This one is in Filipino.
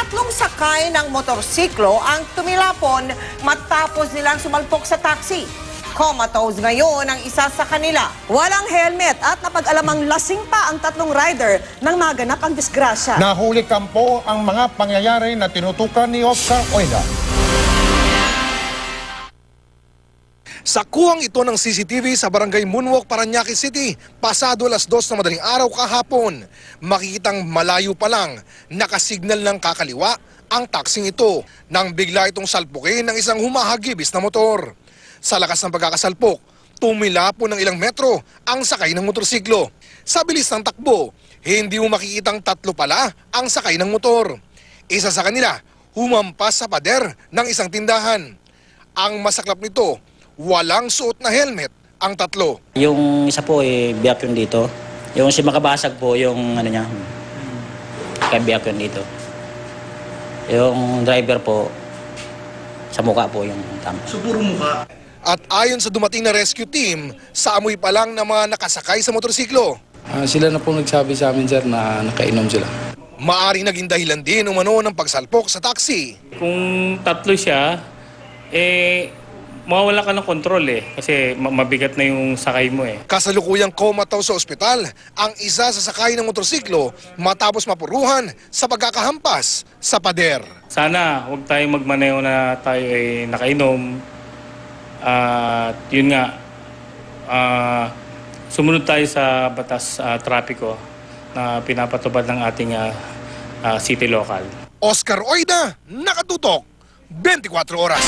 Tatlong sakay ng motorsiklo ang tumilapon matapos nilang sumalpok sa taxi. Comatose ngayon ang isa sa kanila. Walang helmet at napag-alamang lasing pa ang tatlong rider nang maganap ang disgrasya. Nahuli kampo ang mga pangyayari na tinutukan ni Oscar Oida. Sa kuwang ito ng CCTV sa Barangay Moonwalk, Parañaque City, pasado alas 2 na madaling araw kahapon, makikitang malayo pa lang nakasignal ng kakaliwa ang taksing ito nang bigla itong salpukin ng isang humahagibis na motor. Sa lakas ng pagkakasalpok, tumilapon ng ilang metro ang sakay ng motorsiklo. Sa bilis ng takbo, hindi mo makikitang tatlo pala ang sakay ng motor. Isa sa kanila, humampas sa pader ng isang tindahan. Ang masaklap nito, walang suot na helmet ang tatlo. Yung isa po biyak yun dito. Yung si makabasag po yung ano niya. Kaya biyak yun dito. Yung driver po sa mukha po yung tama. So puro mukha. At ayon sa dumating na rescue team, sa amoy pa lang ng mga nakasakay sa motorsiklo. Sila na po nagsabi sa amin, sir, na nakainom sila. Maaring naging dahilan din umano ng pagsalpok sa taxi. Kung tatlo siya, mawawala ka ng kontrol kasi mabigat na yung sakay mo Kasalukuyang comatose sa ospital ang isa sa sakay ng motorsiklo matapos mapuruhan sa pagkakahampas sa pader. Sana huwag tayong magmaneho na tayo ay nakainom. At yun nga, sumunod tayo sa batas trapiko na pinapatupad ng ating city local. Oscar Oida, nakatutok, 24 oras.